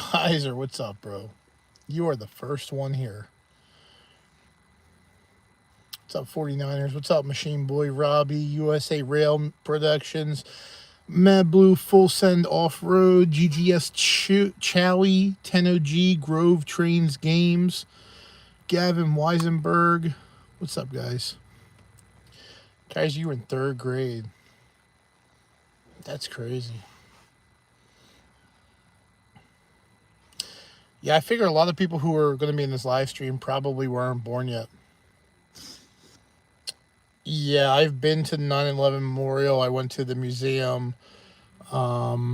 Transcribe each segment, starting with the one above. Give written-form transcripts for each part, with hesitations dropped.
Heiser, what's up, bro? You are the first one here. What's up, 49ers? What's up, Machine Boy, Robbie, USA Rail Productions, Mad Blue, Full Send Off Road, GGS Chowie, 10OG, Grove Trains Games, Gavin Weisenberg. What's up, guys? Guys, you were in third grade. That's crazy. Yeah, I figure a lot of people who are going to be in this live stream probably weren't born yet. Yeah, I've been to 9/11 Memorial. I went to the museum. I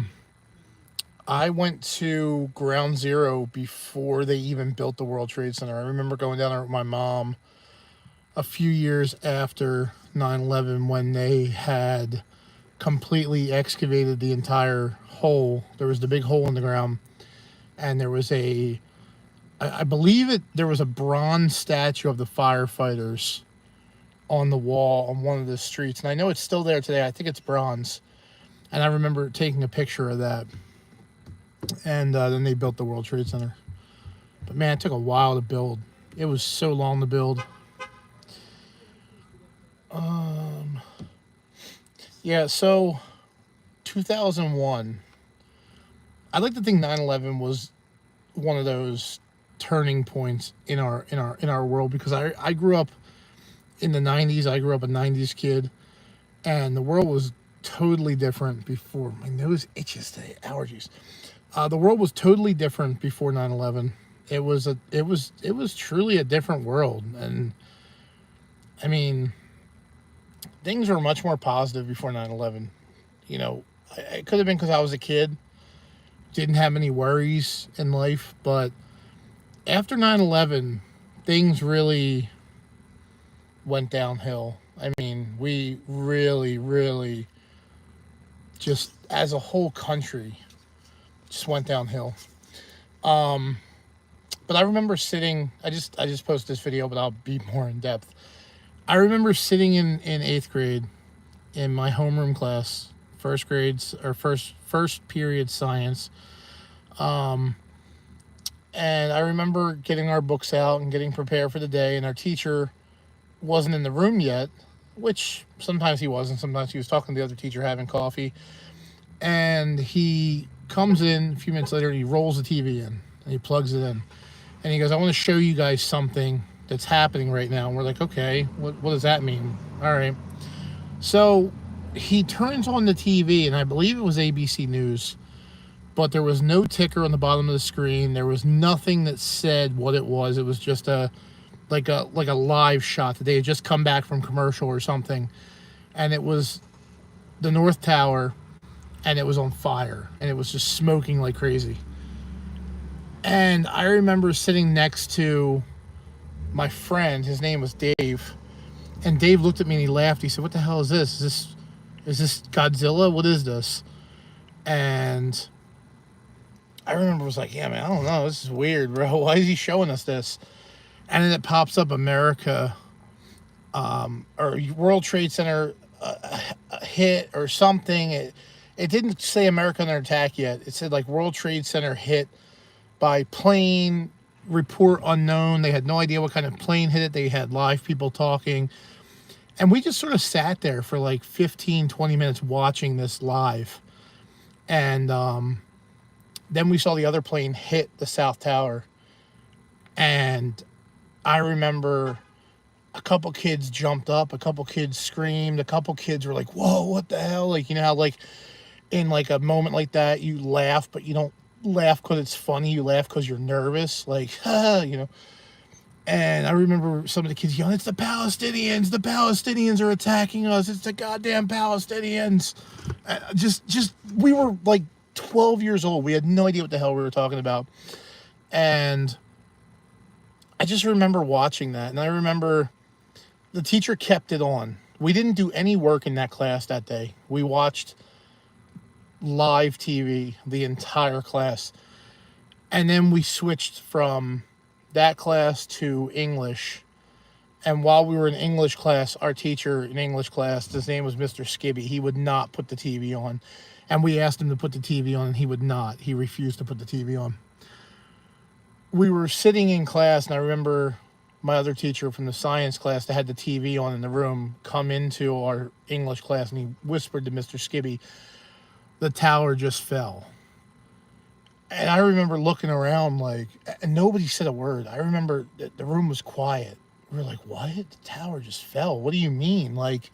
went to Ground Zero before they even built the World Trade Center. I remember going down there with my mom a few years after 9/11 when they had completely excavated the entire hole. There was the big hole in the ground, and there was I believe there was a bronze statue of the firefighters on the wall on one of the streets. And I know it's still there today. I think it's bronze. And I remember taking a picture of that. And then they built the World Trade Center. But man, it took a while to build. It was so long to build. Yeah, so 2001. I'd like to think 9/11 was one of those turning points in our world, because I grew up in the 90s. I grew up a 90s kid, and the world was totally different before. My nose itches today, allergies. The world was totally different before 9/11. It was truly a different world. And I mean, things were much more positive before 9/11. You know, it could have been because I was a kid, didn't have any worries in life, but after 9/11, things really went downhill. I mean, we really, really, just as a whole country, just went downhill. But I remember sitting. I just posted this video, but I'll be more in depth. I remember sitting in 8th grade in my homeroom class, first grades or first period science. And I remember getting our books out and getting prepared for the day, and our teacher wasn't in the room yet, which sometimes he wasn't. Sometimes he was talking to the other teacher, having coffee. And he comes in a few minutes later, and he rolls the TV in, and he plugs it in. And he goes, "I want to show you guys something that's happening right now." And we're like, "Okay, what does that mean?" All right. So he turns on the TV, and I believe it was ABC News, but there was no ticker on the bottom of the screen. There was nothing that said what it was. It was just like a live shot that they had just come back from commercial or something. And it was the North Tower, and it was on fire, and it was just smoking like crazy. And I remember sitting next to my friend. His name was Dave. And Dave looked at me and he laughed. He said, "What the hell is this? Is this Godzilla? What is this?" And I remember I was like, "Yeah, man, I don't know. This is weird, bro. Why is he showing us this?" And then it pops up America, or World Trade Center hit or something. It didn't say America under attack yet. It said like World Trade Center hit by plane, report unknown. They had no idea what kind of plane hit it. They had live people talking. And we just sort of sat there for like 15, 20 minutes watching this live. And then we saw the other plane hit the South Tower. And I remember a couple kids jumped up, a couple kids screamed, a couple kids were like, "Whoa, what the hell?" Like, you know how like in like a moment like that, you laugh, but you don't laugh because it's funny. You laugh because you're nervous, like, you know. And I remember some of the kids yelling, "It's the Palestinians! The Palestinians are attacking us! It's the goddamn Palestinians!" We were like 12 years old. We had no idea what the hell we were talking about. And I just remember watching that. And I remember the teacher kept it on. We didn't do any work in that class that day. We watched live TV the entire class. And then we switched from that class to English. And while we were in English class, our teacher in English class, his name was Mr. Skibby, he would not put the TV on. And we asked him to put the TV on, and he would not. He refused to put the TV on. we were sitting in class, and I remember my other teacher from the science class that had the TV on in the room come into our English class, and he whispered to Mr. Skibby, "The tower just fell." And I remember looking around like, and nobody said a word. I remember the room was quiet. We were like, "What? The tower just fell? What do you mean?" Like,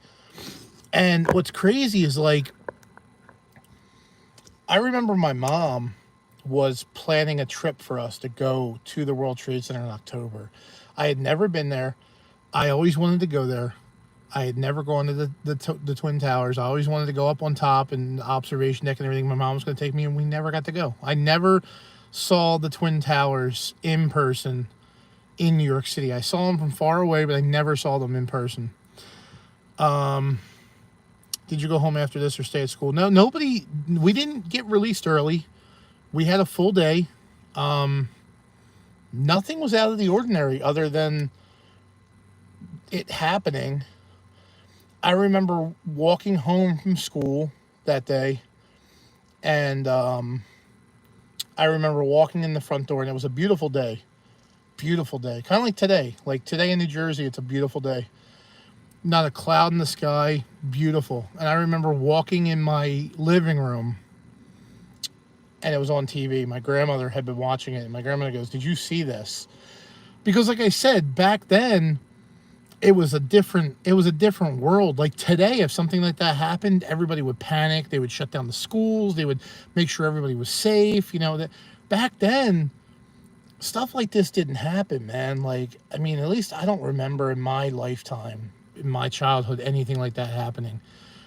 and what's crazy is like, I remember my mom was planning a trip for us to go to the World Trade Center in October. I had never been there. I always wanted to go there. I had never gone to the Twin Towers. I always wanted to go up on top and the observation deck and everything. My mom was going to take me, and we never got to go. I never saw the Twin Towers in person in New York City. I saw them from far away, but I never saw them in person. Did you go home after this or stay at school? No, nobody. We didn't get released early. We had a full day. Nothing was out of the ordinary other than it happening. I remember walking home from school that day, and I remember walking in the front door, and it was a beautiful day. Beautiful day. Kind of like today. Like today in New Jersey, it's a beautiful day. Not a cloud in the sky. Beautiful. And I remember walking in my living room, and it was on TV. My grandmother had been watching it, and my grandmother goes, "Did you see this?" Because like I said, back then, it was a different world. Like today, if something like that happened, everybody would panic. They would shut down the schools. They would make sure everybody was safe. You know, that back then, stuff like this didn't happen, man. Like, I mean, at least I don't remember in my lifetime, in my childhood, anything like that happening.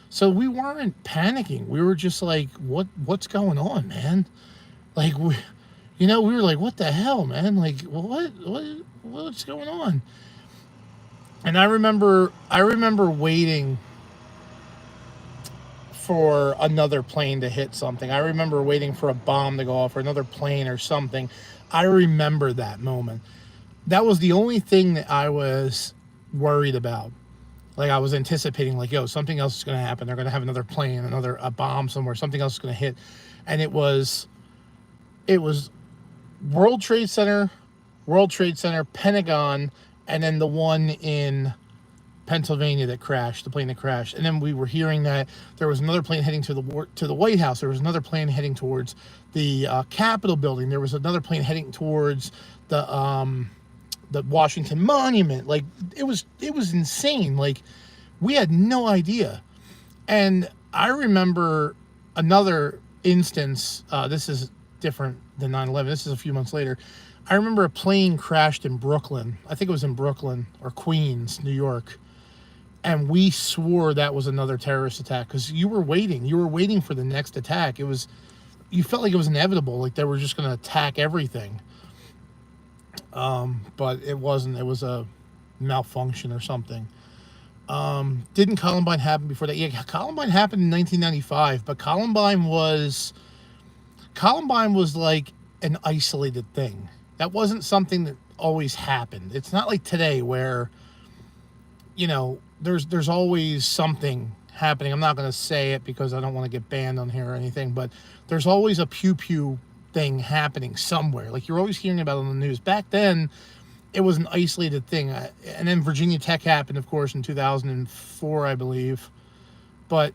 So we weren't panicking. We were just like, what's going on, man? Like, we were like, what the hell, man? Like, what's going on? And I remember waiting for another plane to hit something. I remember waiting for a bomb to go off or another plane or something. I remember that moment. That was the only thing that I was worried about. Like I was anticipating, like, yo, something else is going to happen. They're going to have another plane, a bomb somewhere. Something else is going to hit. And it was World Trade Center, Pentagon, and then the one in Pennsylvania that crashed, the plane that crashed. And then we were hearing that there was another plane heading to the White House. There was another plane heading towards the Capitol building. There was another plane heading towards the Washington Monument. Like it was insane. Like we had no idea. And I remember another instance. This is different than 9/11. This is a few months later. I remember a plane crashed in Brooklyn. I think it was in Brooklyn or Queens, New York. And we swore that was another terrorist attack because you were waiting for the next attack. You felt like it was inevitable, like they were just going to attack everything. But it wasn't. It was a malfunction or something. Didn't Columbine happen before that? Yeah, Columbine happened in 1995, but Columbine was like an isolated thing. That wasn't something that always happened. It's not like today where, there's always something happening. I'm not going to say it because I don't want to get banned on here or anything, but there's always a pew-pew thing happening somewhere. Like you're always hearing about it on the news. Back then, it was an isolated thing. And then Virginia Tech happened, of course, in 2004, I believe. But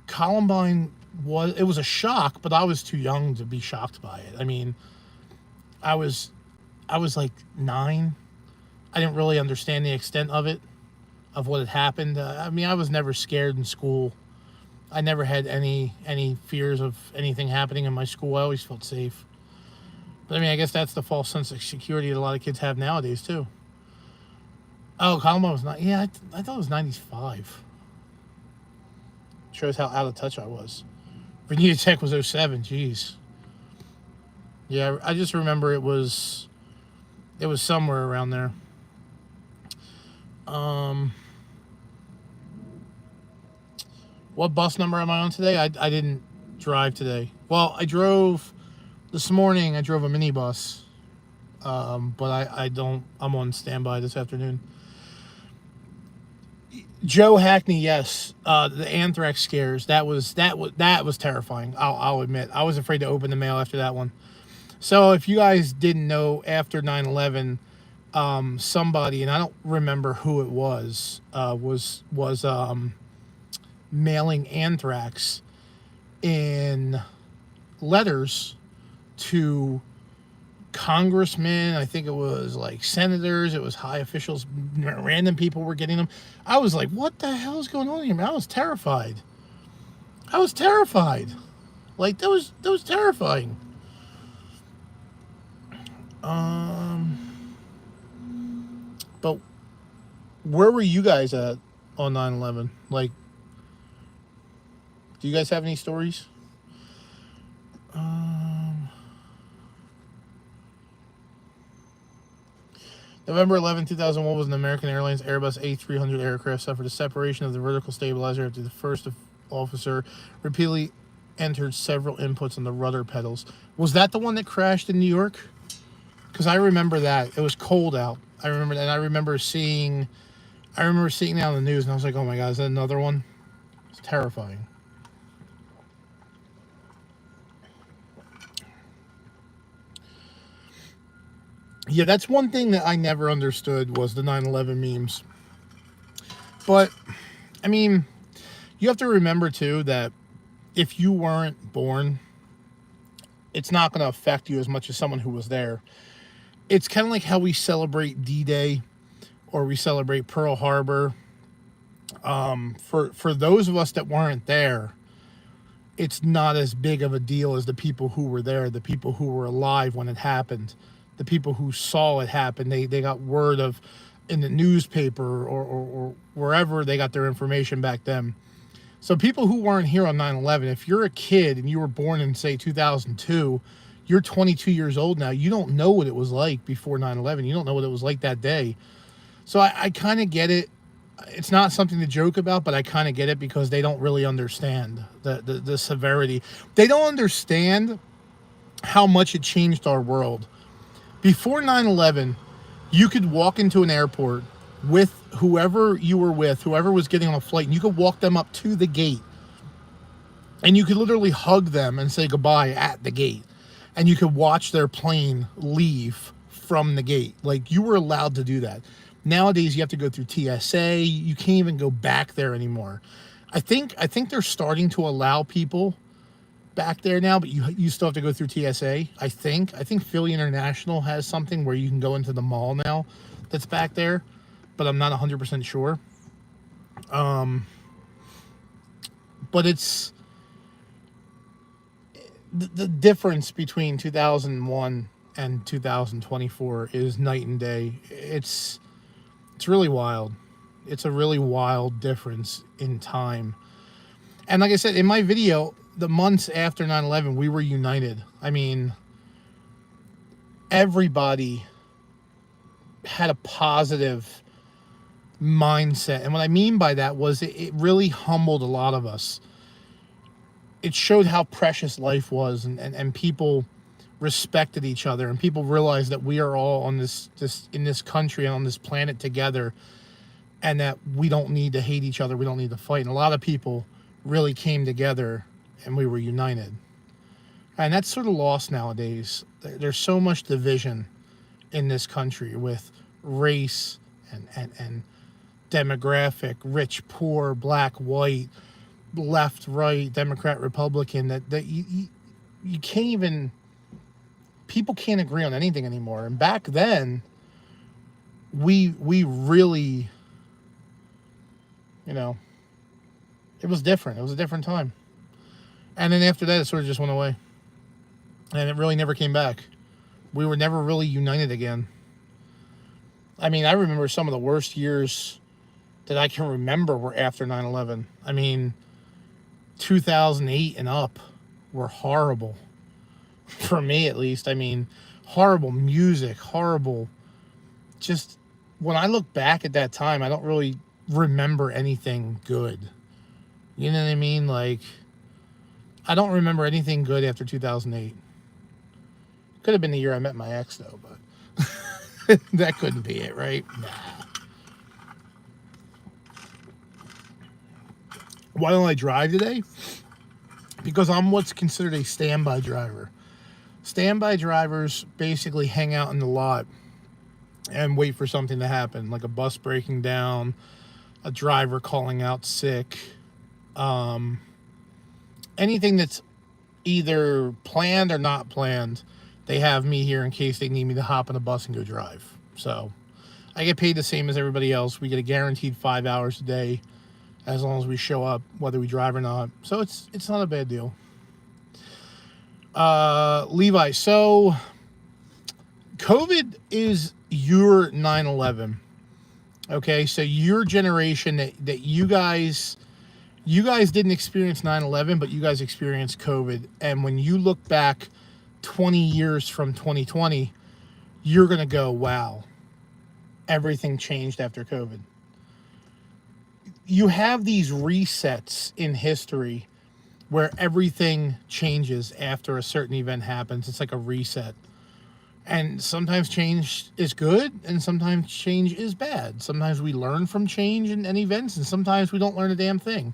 Columbine it was a shock, but I was too young to be shocked by it. I mean, I was like 9. I didn't really understand the extent of it, of what had happened. I mean, I was never scared in school. I never had any fears of anything happening in my school. I always felt safe. But I mean, I guess that's the false sense of security that a lot of kids have nowadays too. Oh, Columbine was not. Yeah, I thought it was 95. Shows how out of touch I was. Virginia Tech was 07. Jeez. Yeah, I just remember it was somewhere around there. What bus number am I on today? I didn't drive today. Well, I drove this morning. I drove a minibus, but I'm on standby this afternoon. Joe Hackney, yes. The anthrax scares. That was terrifying. I'll admit. I was afraid to open the mail after that one. So if you guys didn't know, after 9/11, somebody, and I don't remember who it was mailing anthrax in letters to congressmen. I think it was like senators, it was high officials, random people were getting them. I was like, what the hell is going on here, man? I was terrified. I was terrified. Like, that was terrifying. But where were you guys at on 9/11? Like, do you guys have any stories? November 11, 2001 was an American Airlines Airbus A300 aircraft suffered a separation of the vertical stabilizer after the first officer repeatedly entered several inputs on the rudder pedals. Was that the one that crashed in New York? Because I remember that. It was cold out. I remember that. And I remember seeing that on the news, and I was like, oh my God, is that another one? It's terrifying. Yeah, that's one thing that I never understood was the 9/11 memes. But, I mean, you have to remember, too, that if you weren't born, it's not going to affect you as much as someone who was there. It's kind of like how we celebrate D-Day or we celebrate Pearl Harbor. For those of us that weren't there, it's not as big of a deal as the people who were there, the people who were alive when it happened, the people who saw it happen. They got word of in the newspaper or wherever they got their information back then. So people who weren't here on 9/11, if you're a kid and you were born in, say, 2002, you're 22 years old now. You don't know what it was like before 9/11. You don't know what it was like that day. So I kind of get it. It's not something to joke about, but I kind of get it because they don't really understand the severity. They don't understand how much it changed our world. Before 9/11, you could walk into an airport with whoever you were with, whoever was getting on a flight, and you could walk them up to the gate. And you could literally hug them and say goodbye at the gate. And you could watch their plane leave from the gate. Like, you were allowed to do that. Nowadays, you have to go through TSA. You can't even go back there anymore. I think they're starting to allow people back there now, but you still have to go through TSA. I think Philly International has something where you can go into the mall now that's back there, but I'm not 100% sure. But it's the difference between 2001 and 2024 is night and day. It's really wild. It's a really wild difference in time. And like I said, in my video, the months after 9/11, we were united. I mean, everybody had a positive mindset. And what I mean by that was it really humbled a lot of us. It showed how precious life was, and people respected each other, and people realized that we are all on this in this country and on this planet together, and that we don't need to hate each other, we don't need to fight. And a lot of people really came together and we were united. And that's sort of lost nowadays. There's so much division in this country with race and demographic, rich, poor, black, white, left, right, Democrat, Republican, that you can't even, people can't agree on anything anymore. And back then, we really, it was different. It was a different time. And then after that, it sort of just went away. And it really never came back. We were never really united again. I mean, I remember some of the worst years that I can remember were after 9/11. I mean, 2008 and up were horrible. For me, at least. I mean, horrible music, horrible. Just, when I look back at that time, I don't really remember anything good. You know what I mean? Like, I don't remember anything good after 2008. Could have been the year I met my ex, though, but that couldn't be it, right? Nah. Why don't I drive today? Because I'm what's considered a standby driver. Standby drivers basically hang out in the lot and wait for something to happen, like a bus breaking down, a driver calling out sick, anything that's either planned or not planned. They have me here in case they need me to hop on a bus and go drive. So I get paid the same as everybody else. We get a guaranteed 5 hours a day as long as we show up, whether we drive or not. So it's not a bad deal. Levi, so COVID is your 9/11. Okay, so your generation that you guys didn't experience 9/11, but you guys experienced COVID. And when you look back 20 years from 2020, you're going to go, wow, everything changed after COVID. You have these resets in history where everything changes after a certain event happens. It's like a reset. And sometimes change is good, and sometimes change is bad. Sometimes we learn from change and events, and sometimes we don't learn a damn thing.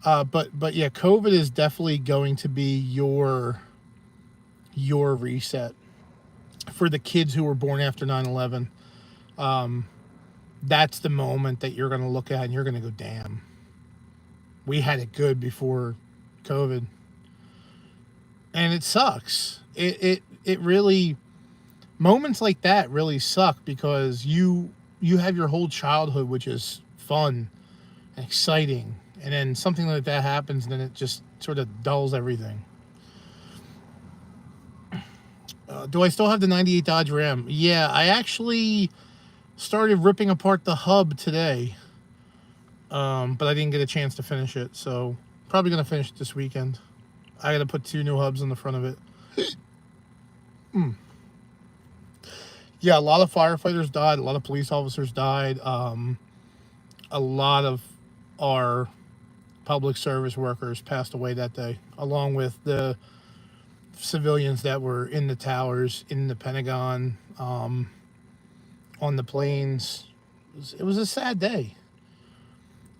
But yeah, COVID is definitely going to be your reset for the kids who were born after 9/11. That's the moment that you're going to look at and you're going to go, damn, we had it good before COVID. And it sucks. It really, moments like that really suck because you have your whole childhood, which is fun and exciting. And then something like that happens, and then it just sort of dulls everything. Do I still have the 98 Dodge Ram? Yeah, I actually started ripping apart the hub today. But I didn't get a chance to finish it. So probably going to finish it this weekend. I got to put 2 new hubs on the front of it. Yeah, a lot of firefighters died. A lot of police officers died. A lot of our public service workers passed away that day, along with the civilians that were in the towers, in the Pentagon, on the planes. It was a sad day.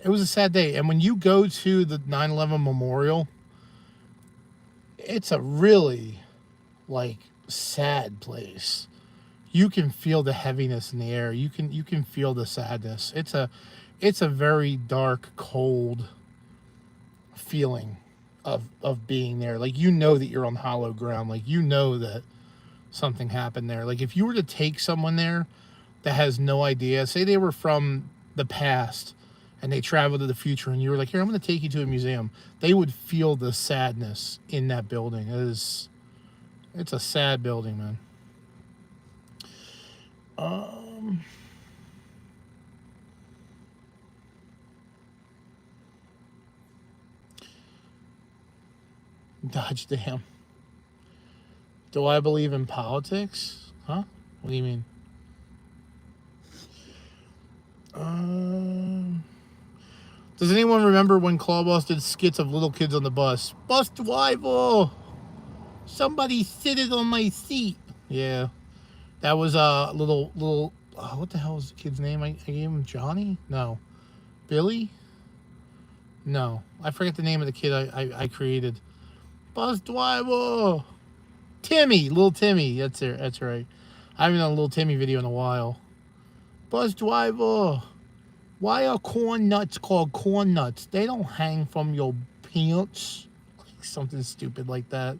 It was a sad day. And when you go to the 9/11 memorial, it's a really, like, sad place. You can feel the heaviness in the air. You can feel the sadness. It's a very dark, cold feeling of being there. Like, you know that you're on hollow ground. Like, you know that something happened there. Like, if you were to take someone there that has no idea, say they were from the past and they traveled to the future, and you were like, here, I'm going to take you to a museum, they would feel the sadness in that building. It's a sad building, man. Dodge Dam. Do I believe in politics? Huh? What do you mean? Does anyone remember when ClawBoss did skits of little kids on the bus? Bus driver! Somebody sitted on my seat. Yeah. That was a little what the hell was the kid's name? I gave him Johnny? No. Billy? No. I forget the name of the kid I created. Bus driver! Timmy! Little Timmy. That's right. I haven't done a little Timmy video in a while. Bus driver! Why are corn nuts called corn nuts? They don't hang from your pants. Like something stupid like that.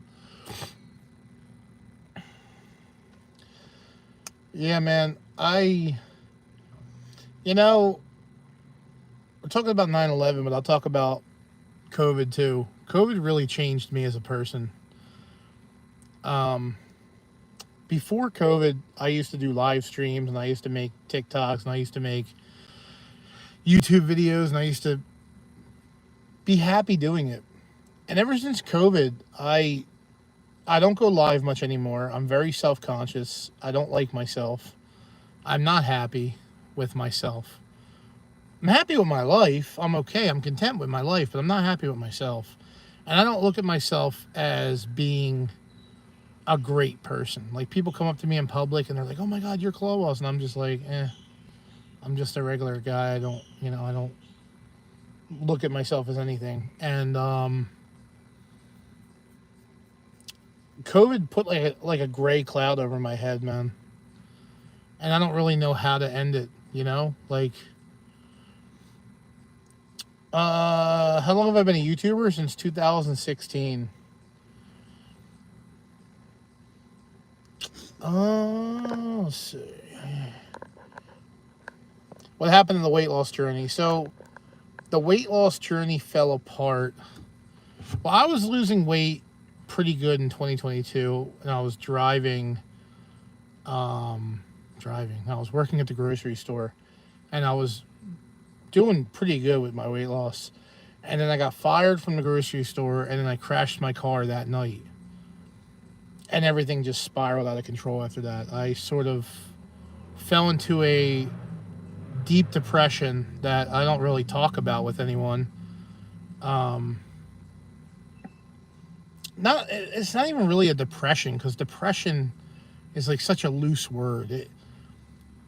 Yeah, man. We're talking about 9/11, but I'll talk about COVID too. COVID really changed me as a person. Before COVID, I used to do live streams, and I used to make TikToks, and I used to make YouTube videos, and I used to be happy doing it. And ever since COVID, I don't go live much anymore. I'm very self-conscious. I don't like myself. I'm not happy with myself. I'm happy with my life. I'm okay. I'm content with my life, but I'm not happy with myself. And I don't look at myself as being a great person. Like, people come up to me in public and they're like, oh my God, you're ClawBoss. And I'm just like, I'm just a regular guy. I don't look at myself as anything. And COVID put like a gray cloud over my head, man. And I don't really know how to end it, you know? Like, how long have I been a YouTuber? Since 2016. Let's see. What happened in the weight loss journey? So, the weight loss journey fell apart. Well, I was losing weight pretty good in 2022, and I was driving. I was working at the grocery store, and I was doing pretty good with my weight loss. And then I got fired from the grocery store, and then I crashed my car that night. And everything just spiraled out of control after that. I sort of fell into a deep depression that I don't really talk about with anyone. It's not even really a depression, because depression is like such a loose word.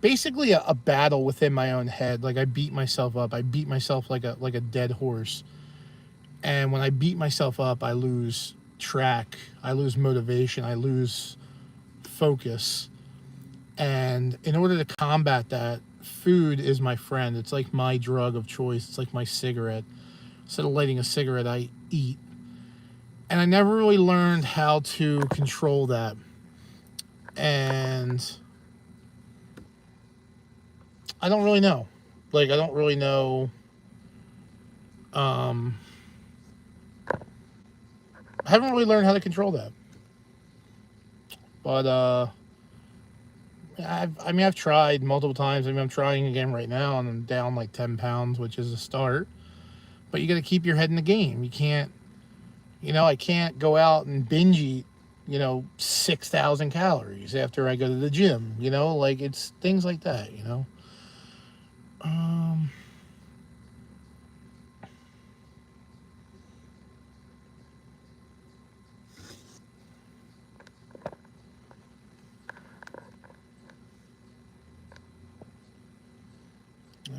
Basically a battle within my own head. Like, I beat myself up. I beat myself like a dead horse. And when I beat myself up, I lose track. I lose motivation. I lose focus. And in order to combat that, food is my friend. It's like my drug of choice. It's like my cigarette. Instead of lighting a cigarette, I eat. And I never really learned how to control that. And I don't really know. Like, I don't really know. I haven't really learned how to control that. But, I've tried multiple times. I'm trying again right now, and I'm down like 10 pounds, which is a start. But you got to keep your head in the game. You can't, I can't go out and binge eat, 6,000 calories after I go to the gym, like, it's things like that,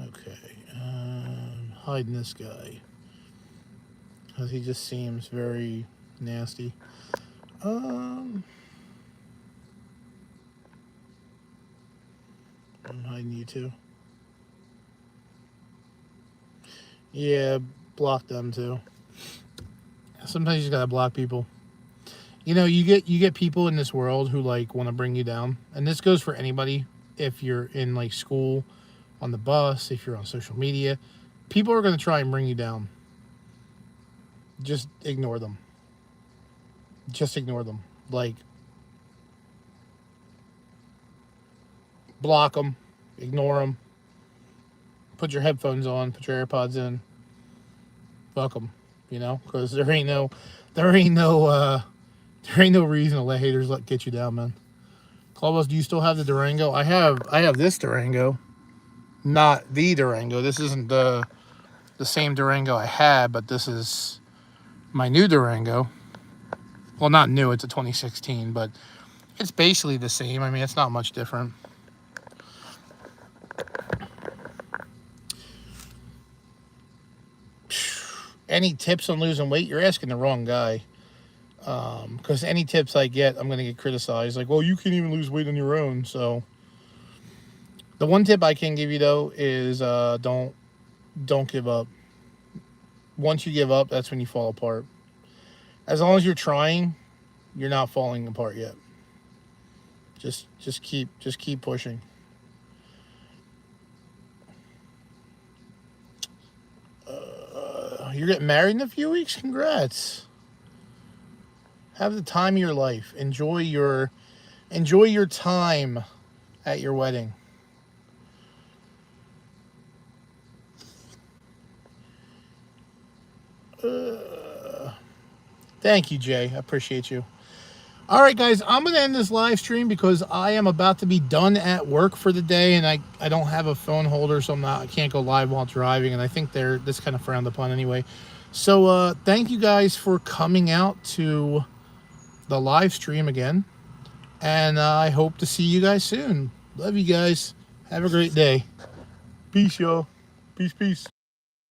Okay, hiding this guy, because he just seems very nasty. I'm hiding you too. Yeah, block them too. Sometimes you just gotta block people. You get people in this world who like want to bring you down, and this goes for anybody. If you're in like school, on the bus, if you're on social media, people are going to try and bring you down. Just ignore them. Just ignore them. Like, block them, ignore them. Put your headphones on, put your AirPods in. Fuck them, because there ain't no reason to let haters get you down, man. ClawBoss, do you still have the Durango? I have this Durango. Not the Durango. This isn't the same Durango I had, but this is my new Durango. Well, not new, it's a 2016, but it's basically the same. I mean, it's not much different. Any tips on losing weight? You're asking the wrong guy. Because any tips I get, I'm going to get criticized. Like, well, you can't even lose weight on your own, so... The one tip I can give you, though, is don't give up. Once you give up, that's when you fall apart. As long as you're trying, you're not falling apart yet. Just keep pushing. You're getting married in a few weeks? Congrats. Have the time of your life. Enjoy your time at your wedding. Thank you, Jay. I appreciate you. All right, guys, I'm going to end this live stream because I am about to be done at work for the day, and I don't have a phone holder, so I can't go live while driving, and I think that's kind of frowned upon anyway. So thank you guys for coming out to the live stream again, and I hope to see you guys soon. Love you guys. Have a great day. Peace, y'all. Peace, peace.